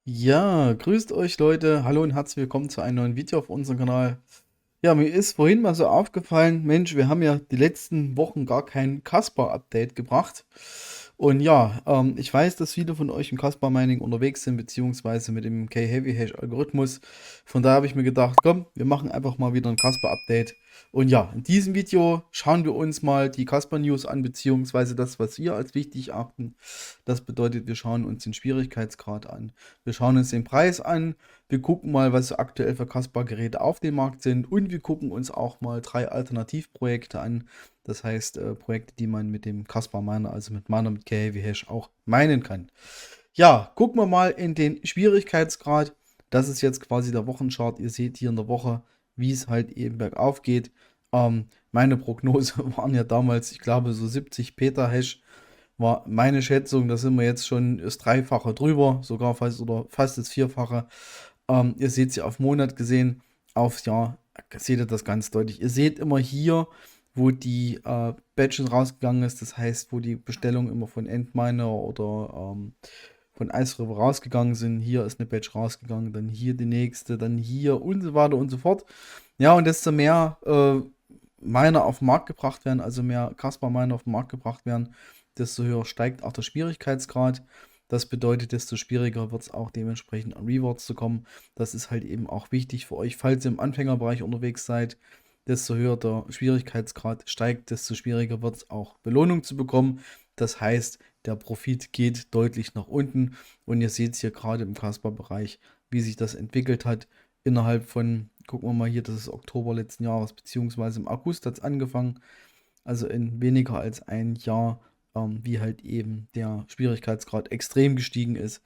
Ja, grüßt euch Leute. Hallo und herzlich willkommen zu einem neuen Video auf unserem Kanal. Ja, mir ist vorhin mal so aufgefallen, Mensch, wir haben ja die letzten Wochen gar kein Caspar-Update gebracht. Und ja, ich weiß, dass viele von euch im Caspar Mining unterwegs sind, beziehungsweise mit dem K-Heavy-Hash-Algorithmus. Von daher habe ich mir gedacht, komm, wir machen einfach mal wieder ein Caspar-Update. Und ja, in diesem Video schauen wir uns mal die Caspar News an, beziehungsweise das, was wir als wichtig achten. Das bedeutet, wir schauen uns den Schwierigkeitsgrad an. Wir schauen uns den Preis an. Wir gucken mal, was aktuell für Caspar-Geräte auf dem Markt sind. Und wir gucken uns auch mal 3 Alternativprojekte an. Das heißt, Projekte, die man mit dem Caspar Miner, also mit Miner mit KHV Hash auch meinen kann. Ja, gucken wir mal in den Schwierigkeitsgrad. Das ist jetzt quasi der Wochenchart. Ihr seht hier in der Woche, wie es halt eben bergauf geht. Meine Prognose waren ja damals, ich glaube, so 70 Petahash war meine Schätzung. Da sind wir jetzt schon das Dreifache drüber, sogar fast oder fast das Vierfache. Ihr seht sie auf Monat gesehen, aufs Jahr seht ihr das ganz deutlich. Ihr seht immer hier, wo die Batches rausgegangen ist, das heißt, wo die Bestellungen immer von Endminer oder von Ice River rausgegangen sind. Hier ist eine Batch rausgegangen, dann hier die nächste, dann hier und so weiter und so fort. Ja, und desto mehr Miner auf den Markt gebracht werden, also mehr Caspar-Miner auf den Markt gebracht werden, desto höher steigt auch der Schwierigkeitsgrad. Das bedeutet, desto schwieriger wird es auch dementsprechend an Rewards zu kommen. Das ist halt eben auch wichtig für euch, falls ihr im Anfängerbereich unterwegs seid. Desto höher der Schwierigkeitsgrad steigt, desto schwieriger wird es auch Belohnung zu bekommen. Das heißt, der Profit geht deutlich nach unten und ihr seht es hier gerade im Casper-Bereich, wie sich das entwickelt hat. Innerhalb von, gucken wir mal hier, das ist Oktober letzten Jahres, beziehungsweise im August hat es angefangen, also in weniger als ein Jahr, wie halt eben der Schwierigkeitsgrad extrem gestiegen ist.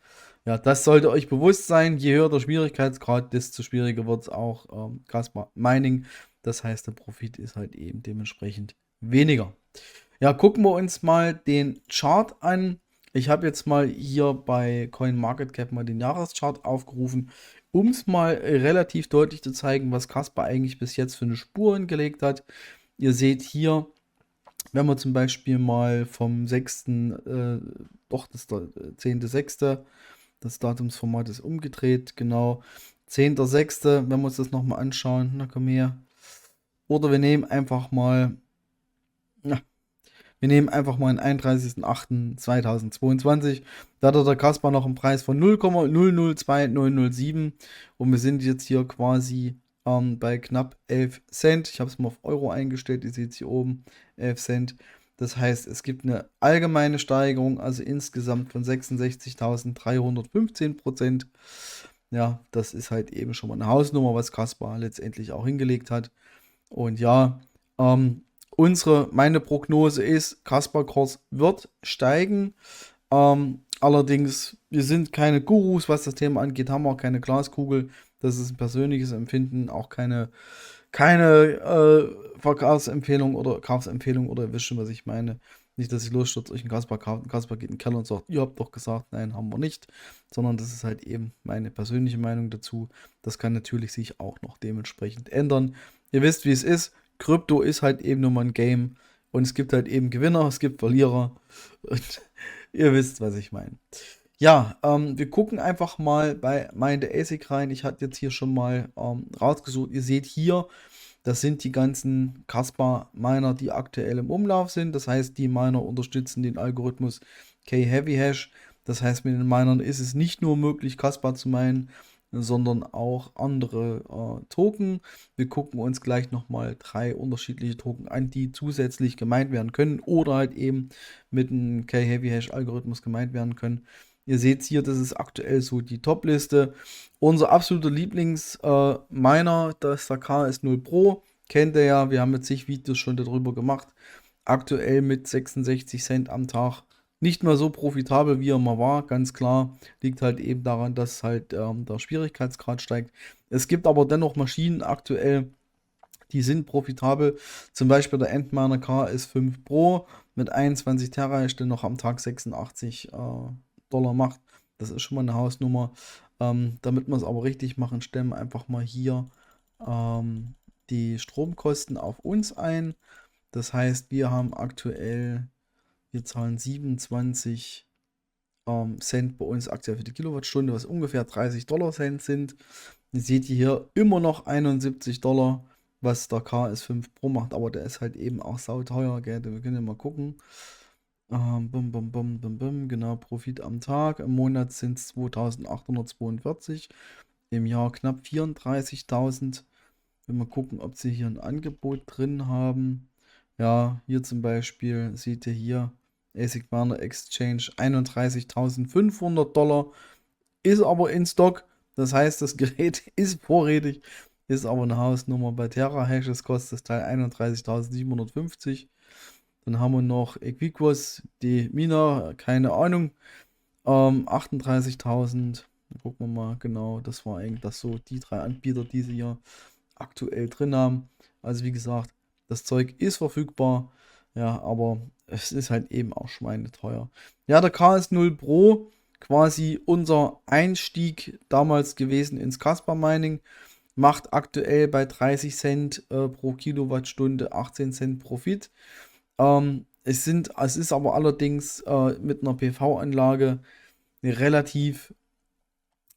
Ja, das sollte euch bewusst sein. Je höher der Schwierigkeitsgrad, desto schwieriger wird es auch Caspar Mining. Das heißt, der Profit ist halt eben dementsprechend weniger. Ja, gucken wir uns mal den Chart an. Ich habe jetzt mal hier bei CoinMarketCap mal den Jahreschart aufgerufen, um es mal relativ deutlich zu zeigen, was Caspar eigentlich bis jetzt für eine Spur hingelegt hat. Ihr seht hier, wenn wir zum Beispiel mal vom 6., doch, das ist der 10.6., das Datumsformat ist umgedreht, genau. 10.6., wenn wir uns das nochmal anschauen, na komm her. Oder wir nehmen einfach mal, na, wir nehmen einfach mal den 31.08.2022. Da hat der Kasper noch einen Preis von 0,002007 und wir sind jetzt hier quasi bei knapp 11 Cent. Ich habe es mal auf Euro eingestellt, ihr seht es hier oben, 11 Cent. Das heißt, es gibt eine allgemeine Steigerung, also insgesamt von 66.315%. Ja, das ist halt eben schon mal eine Hausnummer, was Kaspar letztendlich auch hingelegt hat. Und ja, meine Prognose ist, Kaspar-Kurs wird steigen. Allerdings, wir sind keine Gurus, was das Thema angeht, haben auch keine Glaskugel. Das ist ein persönliches Empfinden, auch keine Verkaufsempfehlung oder Kaufsempfehlung oder ihr wisst schon, was ich meine. Nicht, dass ich losstürze, euch einen Kaspar kauft, und Kaspar geht in den Keller und sagt, ihr habt doch gesagt, nein, haben wir nicht. Sondern das ist halt eben meine persönliche Meinung dazu. Das kann natürlich sich auch noch dementsprechend ändern. Ihr wisst, wie es ist. Krypto ist halt eben nur mal ein Game. Und es gibt halt eben Gewinner, es gibt Verlierer. Und ihr wisst, was ich meine. Ja, wir gucken einfach mal bei Mind ASIC rein. Ich hatte jetzt hier schon mal rausgesucht. Ihr seht hier, das sind die ganzen Caspar-Miner, die aktuell im Umlauf sind. Das heißt, die Miner unterstützen den Algorithmus K-Heavy-Hash. Das heißt, mit den Minern ist es nicht nur möglich, Caspar zu minen, sondern auch andere Token. Wir gucken uns gleich nochmal 3 unterschiedliche Token an, die zusätzlich gemeint werden können oder halt eben mit einem K-Heavy-Hash-Algorithmus gemeint werden können. Ihr seht hier, das ist aktuell so die Top-Liste. Unser absoluter Lieblings-Miner, das der KS0 Pro, kennt ihr ja. Wir haben jetzt zig Videos schon darüber gemacht. Aktuell mit 66 Cent am Tag. Nicht mehr so profitabel, wie er mal war, ganz klar. Liegt halt eben daran, dass halt der Schwierigkeitsgrad steigt. Es gibt aber dennoch Maschinen aktuell, die sind profitabel. Zum Beispiel der Endminer KS5 Pro mit 21 Terahash, der noch am Tag 86 Dollar macht. Das ist schon mal eine Hausnummer. Damit wir es aber richtig machen, stellen wir einfach mal hier die Stromkosten auf uns ein. Das heißt, wir haben aktuell, wir zahlen 27 Cent bei uns aktuell für die Kilowattstunde, was ungefähr 30 Dollar Cent sind. Ihr seht hier immer noch 71 Dollar, was der KS5 Pro macht, aber der ist halt eben auch sauteuer, gell? Wir können ja mal gucken. Bum, bum, bum, bum, bum, genau, Profit am Tag. Im Monat sind es 2842, im Jahr knapp 34.000. Wenn wir gucken, ob sie hier ein Angebot drin haben. Ja, hier zum Beispiel seht ihr hier ASIC Miner Exchange 31.500 Dollar, ist aber in Stock. Das heißt, das Gerät ist vorrätig, ist aber eine Hausnummer. Bei Terahashes kostet das Teil 31.750. Dann haben wir noch Equiquos, die Mina, keine Ahnung, 38.000. Gucken wir mal genau, das war eigentlich das so die drei Anbieter, die sie hier aktuell drin haben. Also wie gesagt, das Zeug ist verfügbar, ja, aber es ist halt eben auch schweineteuer. Ja, der KS0 Pro, quasi unser Einstieg damals gewesen ins Caspar Mining, macht aktuell bei 30 Cent pro Kilowattstunde 18 Cent Profit. Es ist aber allerdings mit einer PV-Anlage relativ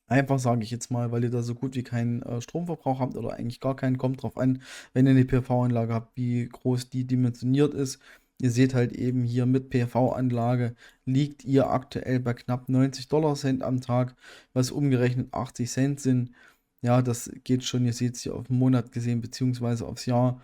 einfach, sage ich jetzt mal, weil ihr da so gut wie keinen Stromverbrauch habt oder eigentlich gar keinen. Kommt drauf an, wenn ihr eine PV-Anlage habt, wie groß die dimensioniert ist. Ihr seht halt eben hier mit PV-Anlage liegt ihr aktuell bei knapp 90 Dollar Cent am Tag, was umgerechnet 80 Cent sind. Ja, das geht schon, ihr seht es hier auf den Monat gesehen, beziehungsweise aufs Jahr.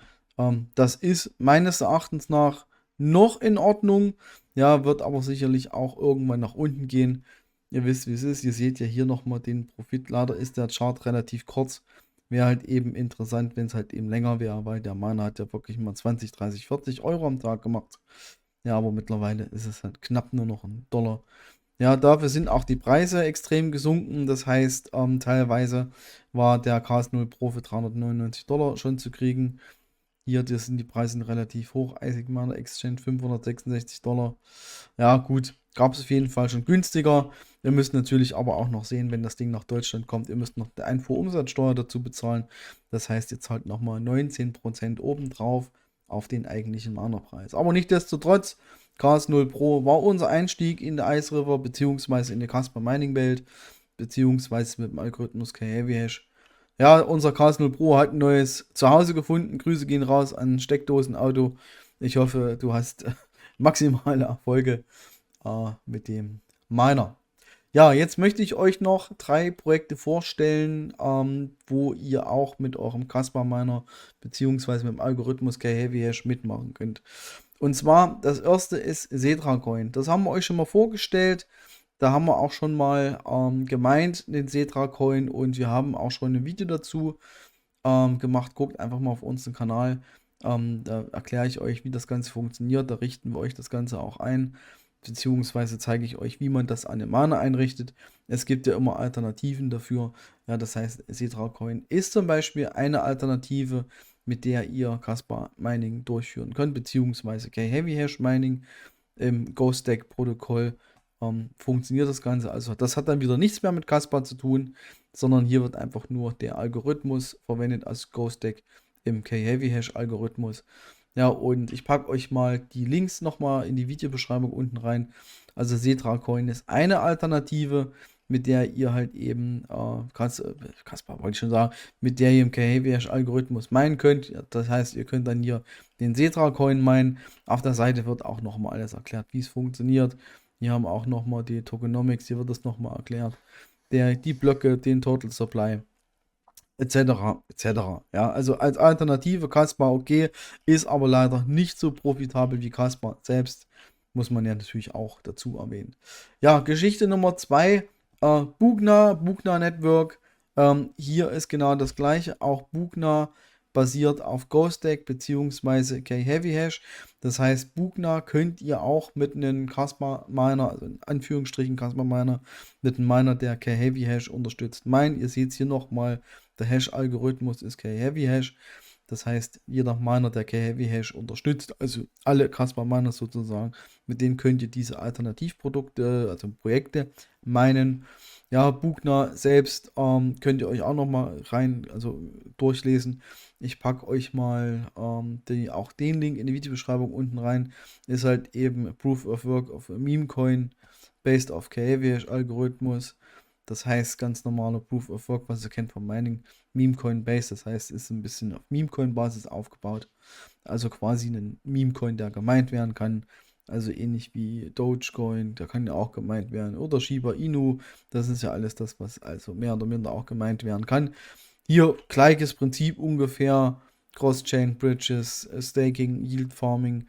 Das ist meines Erachtens nach noch in Ordnung. Ja, wird aber sicherlich auch irgendwann nach unten gehen. Ihr wisst, wie es ist. Ihr seht ja hier nochmal den Profit. Leider ist der Chart relativ kurz. Wäre halt eben interessant, wenn es halt eben länger wäre, weil der Miner hat ja wirklich mal 20, 30, 40 Euro am Tag gemacht. Ja, aber mittlerweile ist es halt knapp nur noch ein Dollar. Ja, dafür sind auch die Preise extrem gesunken. Das heißt, teilweise war der KS0 Pro für 399 Dollar schon zu kriegen. Hier, das sind die Preise relativ hoch. ASIC Miner Exchange 566 Dollar. Ja, gut, gab es auf jeden Fall schon günstiger. Ihr müsst natürlich aber auch noch sehen, wenn das Ding nach Deutschland kommt, ihr müsst noch die Einfuhrumsatzsteuer dazu bezahlen. Das heißt, ihr zahlt nochmal 19% obendrauf auf den eigentlichen Minerpreis. Aber nichtsdestotrotz, KS0 Pro war unser Einstieg in der Ice River, beziehungsweise in die Caspar Mining Welt, beziehungsweise mit dem Algorithmus K-Heavy Hash. Ja, unser KS0 Pro hat ein neues Zuhause gefunden. Grüße gehen raus an Steckdosenauto. Ich hoffe, du hast maximale Erfolge mit dem Miner. Ja, jetzt möchte ich euch noch 3 Projekte vorstellen, wo ihr auch mit eurem Caspar Miner bzw. mit dem Algorithmus K-Heavy Hash mitmachen könnt. Und zwar, das erste ist Setra Coin. Das haben wir euch schon mal vorgestellt. Da haben wir auch schon mal gemeint, den Setra Coin, und wir haben auch schon ein Video dazu gemacht. Guckt einfach mal auf unseren Kanal. Da erkläre ich euch, wie das Ganze funktioniert. Da richten wir euch das Ganze auch ein. Beziehungsweise zeige ich euch, wie man das an dem Miner einrichtet. Es gibt ja immer Alternativen dafür. Ja, das heißt, Setra Coin ist zum Beispiel eine Alternative, mit der ihr Caspar Mining durchführen könnt, beziehungsweise K-Heavy Hash Mining im GhostStack-Protokoll funktioniert das Ganze. Also das hat dann wieder nichts mehr mit Caspar zu tun, sondern hier wird einfach nur der Algorithmus verwendet als GhostStack im K-Heavy Hash-Algorithmus. Ja, und ich packe euch mal die Links nochmal in die Videobeschreibung unten rein. Also Setra Coin ist eine Alternative, mit der ihr halt eben, Caspar wollte ich schon sagen, mit der ihr im K-Heavy Hash-Algorithmus meinen könnt. Ja, das heißt, ihr könnt dann hier den Setra Coin meinen. Auf der Seite wird auch nochmal alles erklärt, wie es funktioniert. Hier haben wir auch nochmal die Tokenomics, hier wird das nochmal erklärt. Die Blöcke, den Total Supply, etc. etc. Ja, also als Alternative Caspar okay, ist aber leider nicht so profitabel wie Caspar selbst, muss man ja natürlich auch dazu erwähnen. Ja, Geschichte Nummer 2, Bugner Network. Hier ist genau das gleiche, auch Bugner basiert auf GhostStack bzw. K-Heavy Hash. Das heißt, Bugner könnt ihr auch mit einem Caspar Miner, also in Anführungsstrichen Caspar Miner, mit einem Miner, der K-Heavy Hash unterstützt. Ihr seht es hier nochmal, der Hash-Algorithmus ist K-Heavy Hash. Das heißt, jeder Miner, der K-Heavy Hash unterstützt, also alle Caspar Miner sozusagen, mit denen könnt ihr diese Alternativprodukte, also Projekte meinen. Ja, Bugner selbst könnt ihr euch auch noch mal also durchlesen. Ich packe euch mal auch den Link in die Videobeschreibung unten rein. Ist halt eben Proof of Work of a Meme Coin. based auf KHV-Algorithmus. Das heißt, ganz normaler Proof of Work, was ihr kennt vom Mining, Memecoin-Based, das heißt, ist ein bisschen auf Memecoin-Basis aufgebaut. Also quasi ein Memecoin, der gemeint werden kann. Also ähnlich wie Dogecoin, der kann ja auch gemeint werden. Oder Shiba Inu, das ist ja alles das, was also mehr oder minder auch gemeint werden kann. Hier gleiches Prinzip ungefähr. Cross-Chain Bridges, Staking, Yield Farming,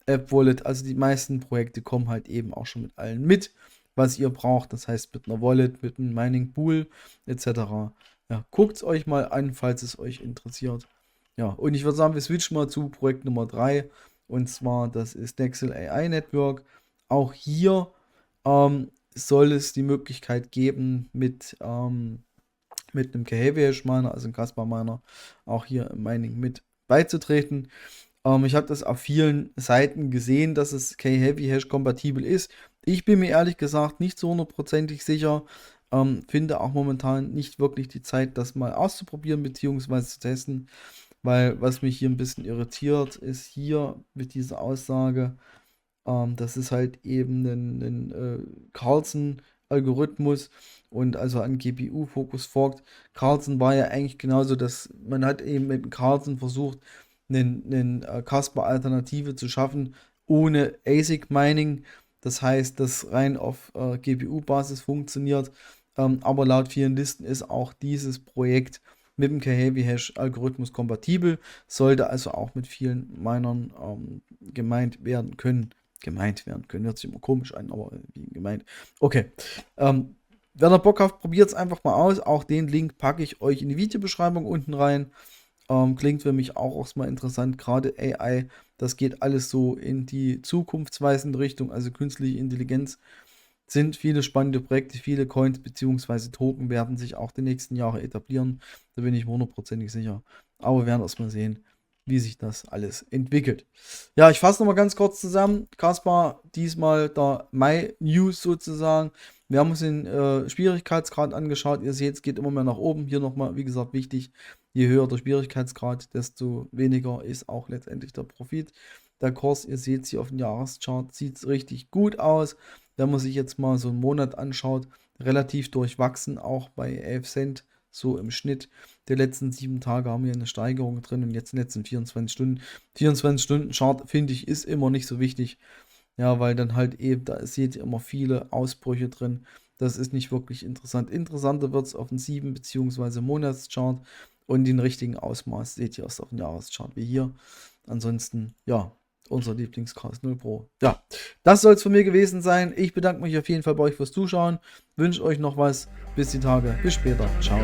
App Wallet. Also die meisten Projekte kommen halt eben auch schon mit allen mit, was ihr braucht. Das heißt mit einer Wallet, mit einem Mining Pool etc. Ja, guckt es euch mal an, falls es euch interessiert. Ja, und ich würde sagen, wir switchen mal zu Projekt Nummer 3. Und zwar, das ist Nexel AI Network. Auch hier soll es die Möglichkeit geben, mit einem KHV-Miner, also einem Caspar-Miner, auch hier im Mining mit beizutreten. Ich habe das auf vielen Seiten gesehen, dass es KHeavy-Hash kompatibel ist. Ich bin mir ehrlich gesagt nicht so hundertprozentig sicher. Finde auch momentan nicht wirklich die Zeit, das mal auszuprobieren bzw. zu testen. Weil was mich hier ein bisschen irritiert, ist hier mit dieser Aussage, das ist halt eben ein Carlson-Algorithmus und also an GPU-Fokus folgt. Carlson war ja eigentlich genauso, dass man hat eben mit Carlson versucht, einen Caspar-Alternative zu schaffen, ohne ASIC-Mining. Das heißt, das rein auf GPU-Basis funktioniert. Aber laut vielen Listen ist auch dieses Projekt mit dem KHeavy-Hash-Algorithmus kompatibel, sollte also auch mit vielen Minern gemeint werden können. Hört sich immer komisch an, aber wie gemeint. Okay. Wer da Bock hat, probiert es einfach mal aus. Auch den Link packe ich euch in die Videobeschreibung unten rein. Klingt für mich auch erstmal interessant. Gerade AI, das geht alles so in die zukunftsweisende Richtung, also künstliche Intelligenz. Sind viele spannende Projekte, viele Coins bzw. Token werden sich auch die nächsten Jahre etablieren. Da bin ich mir hundertprozentig sicher. Aber wir werden erstmal sehen, wie sich das alles entwickelt. Ja, ich fasse nochmal ganz kurz zusammen. Caspar, diesmal der My News sozusagen. Wir haben uns den Schwierigkeitsgrad angeschaut. Ihr seht, es geht immer mehr nach oben. Hier nochmal, wie gesagt, wichtig, je höher der Schwierigkeitsgrad, desto weniger ist auch letztendlich der Profit. Der Kurs, ihr seht es hier auf dem Jahreschart, sieht es richtig gut aus. Wenn man sich jetzt mal so einen Monat anschaut, relativ durchwachsen, auch bei 11 Cent, so im Schnitt. Der letzten 7 Tage haben wir eine Steigerung drin und jetzt in den letzten 24 Stunden. 24 Stunden Chart, finde ich, ist immer nicht so wichtig. Ja, weil dann halt eben, da seht ihr immer viele Ausbrüche drin. Das ist nicht wirklich interessant. Interessanter wird es auf dem 7- bzw. Monatschart und den richtigen Ausmaß seht ihr erst auf dem Jahreschart wie hier. Ansonsten, ja, unser Lieblingscast 0 Pro. Ja, das soll es von mir gewesen sein. Ich bedanke mich auf jeden Fall bei euch fürs Zuschauen. Wünsche euch noch was. Bis die Tage. Bis später. Ciao.